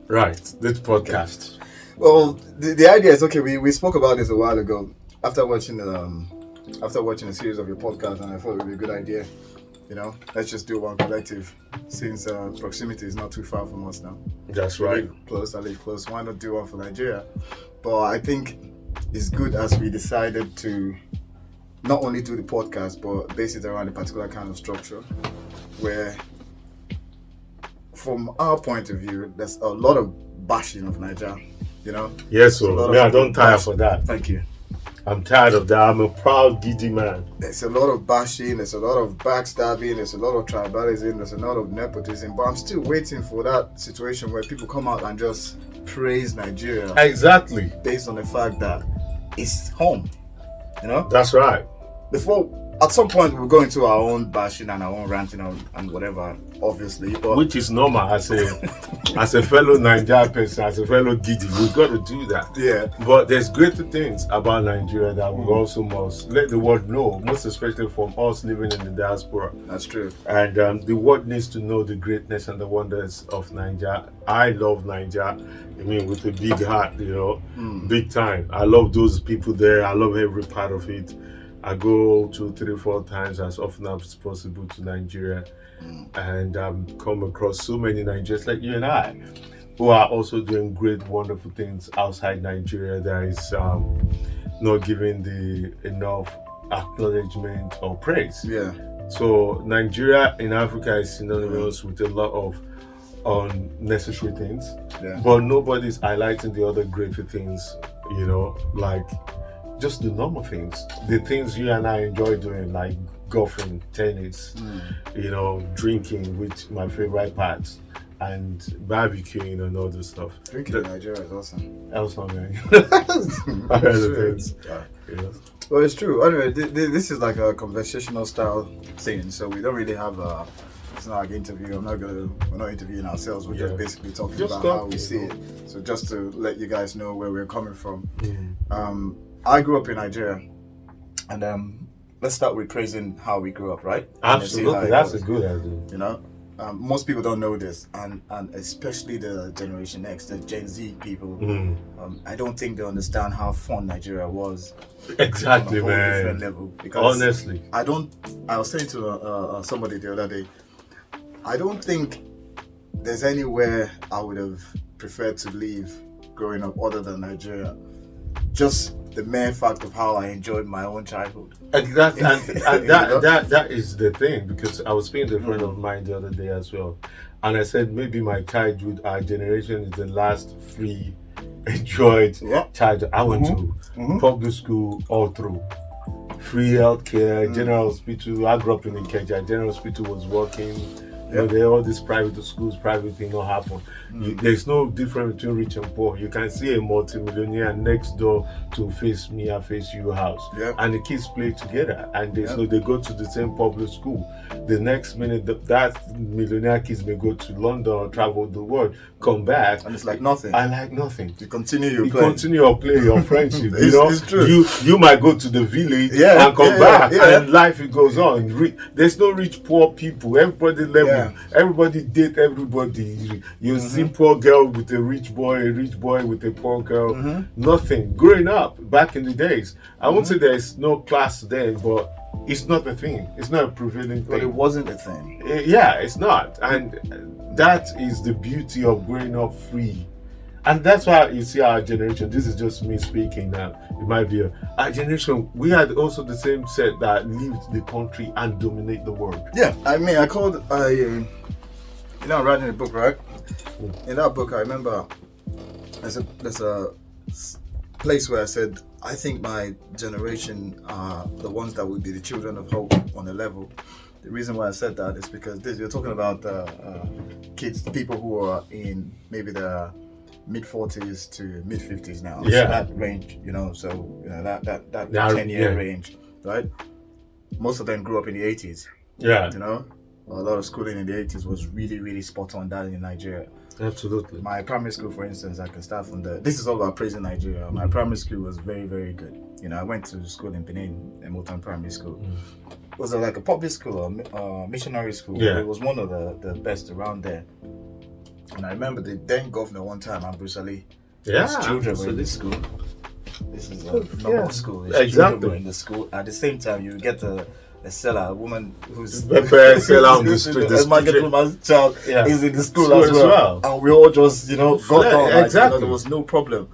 Right, this podcast. Okay. Well, the idea is okay. We spoke about this a while ago after watching a series of your podcast, and I thought it would be a good idea. Let's just do one collective since proximity is not too far from us now. That's We right. live close. I live close. Why not do one for Nigeria? But I think it's good as we decided to not only do the podcast but base it around a particular kind of structure where, from our point of view, there's a lot of bashing of Nigeria. Yes, There's a lot so of me, I people don't tire bash- for that. Thank you. I'm tired of that. I'm a proud giddy man. There's a lot of bashing, there's a lot of backstabbing, there's a lot of tribalism, there's a lot of nepotism, but I'm still waiting for that situation where people come out and just praise Nigeria Exactly. based on the fact that it's home. That's right. Before, at some point, we'll go into our own bashing and our own ranting and whatever, obviously. But Which is normal as a fellow Nigerian person, as a fellow giddy. We've got to do that. yeah, But there's greater things about Nigeria that we also must let the world know, most especially from us living in the diaspora. that's true. And the world needs to know the greatness and the wonders of Nigeria. I love Nigeria. I mean, with a big heart, big time. I love those people there. I love every part of it. I go 2, 3, 4 times as often as possible to Nigeria, and come across so many Nigerians like you and I, who are also doing great, wonderful things outside Nigeria that is not giving the enough acknowledgement or praise. Yeah, So Nigeria in Africa is synonymous with a lot of unnecessary things, yeah, but nobody's highlighting the other greater things, like just the normal things, the things you and I enjoy doing, like golfing, tennis, drinking, which my favorite parts, and barbecuing and all this stuff. drinking in Nigeria is awesome. Also, man, I I heard the things. Yeah. Well, it's true. Anyway, this is like a conversational style thing, so we don't really have a. It's not like an interview. We're not interviewing ourselves. We're just Yeah. basically talking Just about how talking, we see it. So just to let you guys know where we're coming from. Mm. I grew up in Nigeria, and let's start with praising how we grew up, right? And then see how Absolutely, it that's goes. a good idea. Most people don't know this, and especially the Generation X, the Gen Z people. I don't think they understand how fun Nigeria was. Exactly, on a whole different man. level. Because Honestly, I was saying to somebody the other day, I don't think there's anywhere I would have preferred to live growing up other than Nigeria. Just the mere fact of how I enjoyed my own childhood. exactly, and that is the thing, because I was speaking to a friend of mine the other day as well, and I said maybe my childhood, our generation, is the last free, enjoyed childhood. I went to public school all through. Free healthcare, general hospital. I grew up in Ikeja. General hospital was working. There all these private schools, private thing not happen. There's no difference between rich and poor. You can see a multimillionaire next door to face me and face you house, and the kids play together, and so they go to the same public school. The next minute, that millionaire kids may go to London or travel the world, come back, And it's like nothing. I like nothing. You continue your You play. continue your play, your friendship. It's true. You might go to the village Yeah, and come yeah, back, yeah. and life it goes on. There's no rich poor people. Everybody level. Everybody date everybody. You see poor girl with a rich boy with a poor girl. Nothing. Growing up back in the days, I won't say there's no class then, but it's not a thing. It's not a prevailing But it thing. wasn't a thing. Yeah, it's not, and that is the beauty of growing up free. And that's why you see our generation, this is just me speaking now, it might be our generation, we had also the same set that lived the country and dominate the world. Yeah, I mean, I'm writing a book, right? In that book, I remember there's a place where I said, I think my generation are the ones that would be the children of hope on a level. The reason why I said that is because you're talking about kids, people who are in maybe the mid-40s to mid-50s now. Yeah. So that range, that 10-year range, right? Most of them grew up in the 80s. Yeah. A lot of schooling in the 80s was really, really spot on that in Nigeria. Absolutely. My primary school, for instance, I can start from this is all about praising Nigeria. My primary school was very, very good. I went to school in Benin, Motown Primary School. It was like a public school or missionary school. Yeah. It was one of the best around there. And I remember the then governor one time, Bruce Ali, Yeah, his children were in the school. This is a normal school. His children were in the school. At the same time, you get a seller, a woman who's pepper seller on the street. A market woman's child is in the school as well. And we all just, got on. Exactly. There was no problem.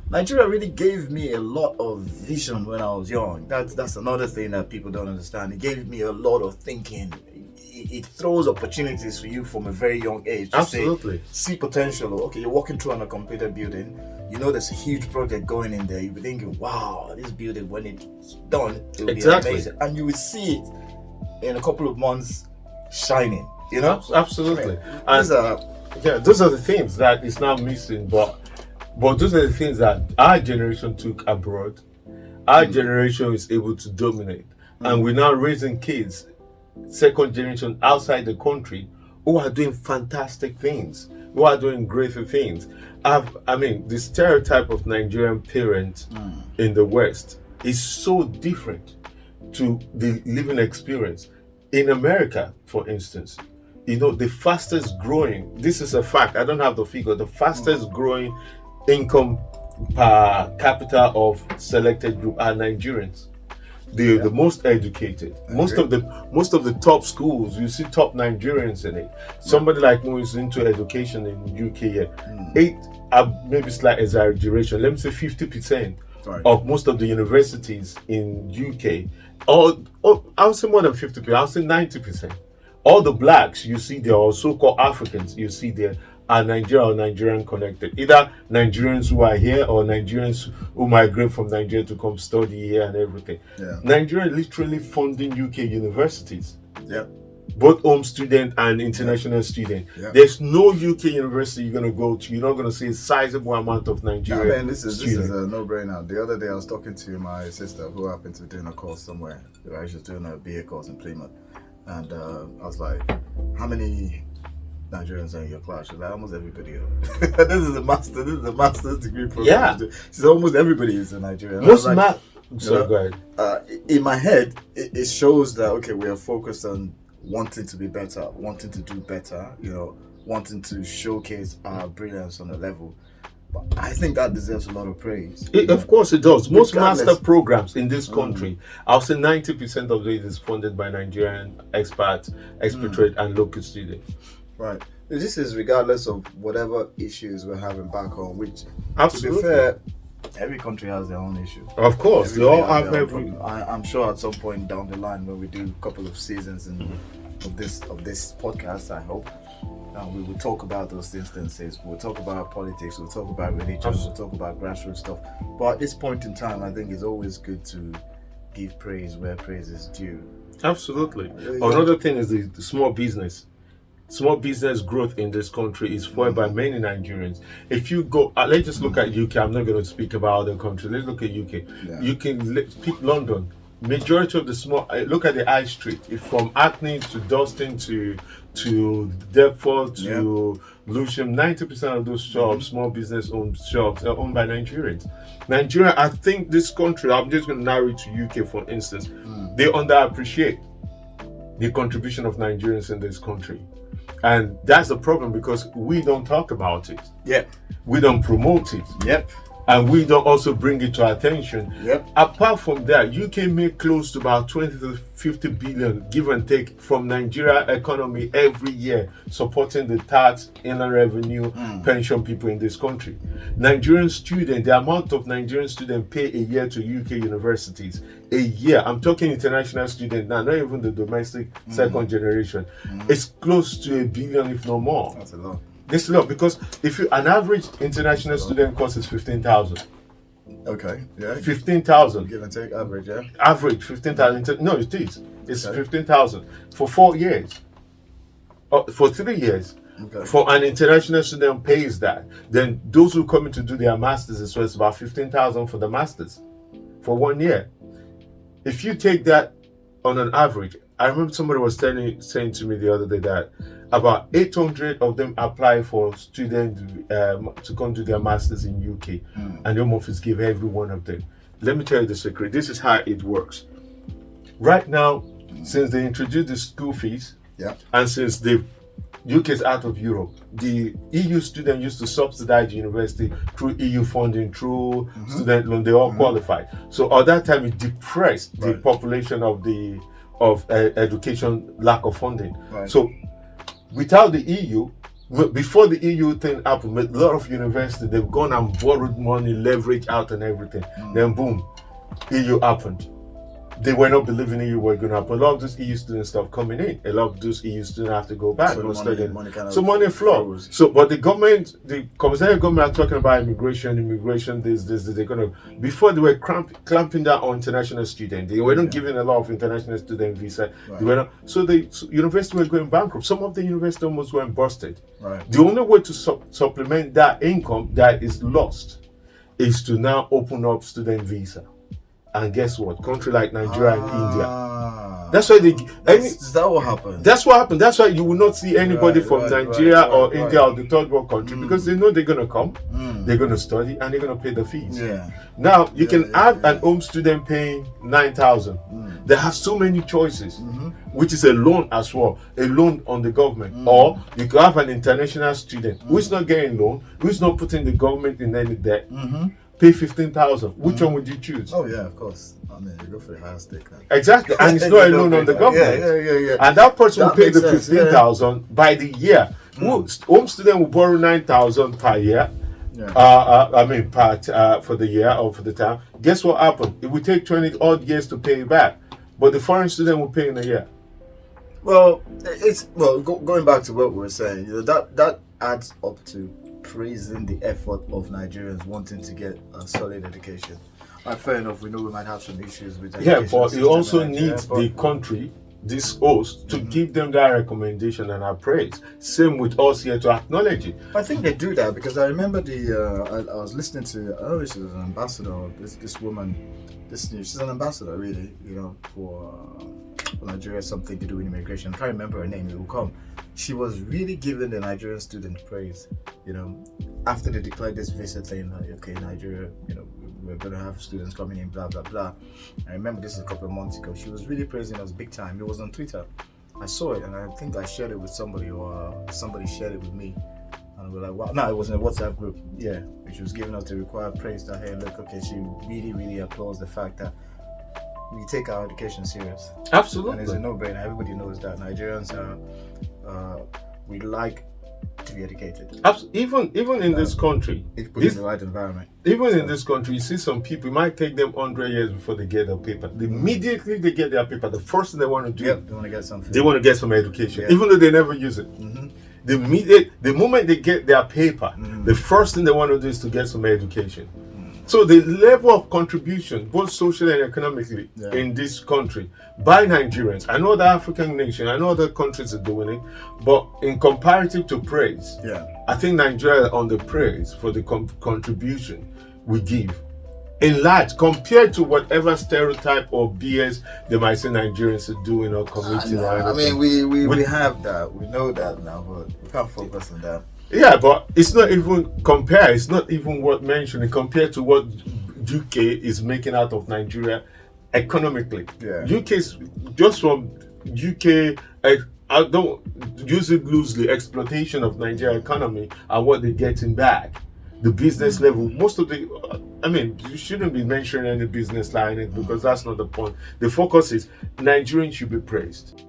Nigeria really gave me a lot of vision when I was young. That's another thing that people don't understand. It gave me a lot of thinking. It throws opportunities for you from a very young age. Absolutely. See potential. Okay, you're walking through on a completed building. There's a huge project going in there. You'll be thinking, wow, this building, when it's done, it will be amazing. And you will see it in a couple of months shining. Absolutely. And those are the things that is now missing. But those are the things that our generation took abroad. Our generation is able to dominate. And we're now raising kids, second generation outside the country, who are doing fantastic things, who are doing greater things. The stereotype of Nigerian parents in the West is so different to the living experience. In America, for instance, the fastest growing, this is a fact, I don't have the figure, the fastest growing income per capita of selected group are Nigerians. They're the most educated. Most of the top schools, you see top Nigerians in it. Somebody like me who's into education in UK, maybe slight exaggeration, let me say 50% of most of the universities in UK, I would say more than 50%, I would say 90%. All the blacks you see there, or so-called Africans you see there, are Nigerian connected. Either Nigerians who are here or Nigerians who migrate from Nigeria to come study here and everything. Nigeria literally funding UK universities. Both home student and international student. There's no UK university you're going to go to. You're not going to see a sizable amount of Nigerian this is a no-brainer. The other day I was talking to my sister who happened to be doing a course somewhere. She was doing a BA course in Plymouth. And I was like, how many Nigerians are in your class? She's like, almost everybody. This is a master's degree program. She's almost everybody is a Nigerian. Go ahead. In my head, it shows that we are focused on wanting to be better, wanting to do better, wanting to showcase our brilliance on a level. But I think that deserves a lot of praise. Of course it does. Most master programs in this country, I'll say 90% of it is funded by Nigerian expatriate and local students. Right. This is regardless of whatever issues we're having back home, which, absolutely, to be fair, every country has their own issue. Of course, they all have every. I'm sure at some point down the line, when we do a couple of seasons of this podcast, I hope, we will talk about those instances. We'll talk about politics. We'll talk about religion. We'll talk about grassroots stuff. But at this point in time, I think it's always good to give praise where praise is due. Absolutely. Another thing is the small business. Small business growth in this country is fueled by many Nigerians. If you go, let's just look at UK. I'm not going to speak about other countries. Let's look at UK. You can pick London. Majority of the small, look at the high street. If from Hackney to Dustin to Deptford to Lewisham, 90% of those shops, small business owned shops, are owned by Nigerians. Nigeria, I think this country, I'm just going to narrow it to UK for instance, they underappreciate the contribution of Nigerians in this country. And that's the problem because we don't talk about it. We don't promote it. And we don't also bring it to our attention. Apart from that, UK make close to about 20 to 50 billion, give and take, from Nigeria economy every year, supporting the tax, inland revenue, pension people in this country. Nigerian students, the amount of Nigerian students pay a year to UK universities, a year, I'm talking international students now, not even the domestic second generation, it's close to $1 billion, if not more. That's a lot. This is a lot because if an average international student cost is 15,000. Okay, 15,000. Give and take average, Average 15,000. No, it is. It's 15,000 for 4 years. For 3 years. For an international student pays that. Then those who come in to do their masters as well, it's about 15,000 for the masters for 1 year. If you take that on an average, I remember somebody was saying to me the other day that about 800 of them apply for students to come do their masters in UK, and the Home Office give every one of them. Let me tell you the secret. This is how it works. Right now, since they introduced the school fees, and since they've UK is out of Europe. The EU student used to subsidize university through EU funding, through student loan. They all qualified. So at that time, it depressed the population of education lack of funding. Right. So without the EU, before the EU thing happened, a lot of universities, they've gone and borrowed money, leverage out and everything. Then boom, EU happened. They were not believing EU were going to happen. A lot of those EU students start coming in. A lot of those EU students have to go back. So money flows. So, but the government, the Conservative government are talking about immigration, this. They're going to, before they were clamping down on international students. They were not giving a lot of international student visa. They were not, so the universities were going bankrupt. Some of the universities almost went busted. Right. The only way to supplement that income that is lost is to now open up student visa. And guess what? Country like Nigeria and India. That's why is that what happened? That's what happened. That's why you will not see anybody from Nigeria or India or the third world country because they know they're going to come, they're going to study, and they're going to pay the fees. Yeah. Now you can have an home student paying 9,000. They have so many choices, which is a loan as well, a loan on the government, or you could have an international student who is not getting loan, who is not putting the government in any debt. Pay 15,000. Which one would you choose? Oh yeah, of course. I mean, you go for the higher stake now. Exactly, and it's not a loan on the government. Yeah. And that person will pay the 15,000 by the year. Home student will borrow 9,000 per year. For the year or for the time. Guess what happened? It will take 20 odd years to pay it back, but the foreign student will pay in a year. Well, going back to what we were saying, that adds up to praising the effort of Nigerians wanting to get a solid education. Fair enough, we know we might have some issues with education. Yeah, but you also need the country, this host, to give them that recommendation and our praise. Same with us here to acknowledge it. I think they do that because I remember I was listening to, I don't know if she was an ambassador, this woman, she's an ambassador really, for Nigeria, something to do with immigration. I can't remember her name, it will come. She was really giving the Nigerian student praise, after they declared this visa thing, like, okay, Nigeria, we're going to have students coming in, blah, blah, blah. I remember this a couple of months ago. She was really praising us big time. It was on Twitter. I saw it and I think I shared it with somebody or somebody shared it with me. And we were like, wow. No, it was in a WhatsApp group. Yeah, she was giving us the required praise that, hey, look, okay, she really, really applauds the fact that we take our education serious. Absolutely. And it's a no-brainer. Everybody knows that Nigerians we like to be educated. Even in this country, it puts in the right environment. Even in this country, you see some people, it might take them 100 years before they get their paper. Immediately they get their paper, the first thing they want to do, they want to get something. They want to get some education, even though they never use it. The moment they get their paper, the first thing they want to do is to get some education. So the level of contribution, both socially and economically, in this country by Nigerians, I know the African nation, I know other countries are doing it, but in comparative to praise, I think Nigeria is on the praise for the contribution we give. In large, compared to whatever stereotype or BS they might say Nigerians are doing or committing. I mean, we have that, we know that now, but we can't focus on that. Yeah, but it's not even compared. It's not even worth mentioning compared to what UK is making out of Nigeria economically. UK is just from UK. I don't use it loosely. Exploitation of Nigeria economy and what they're getting back. The business level. Most of you shouldn't be mentioning any business line in it because that's not the point. The focus is Nigerians should be praised.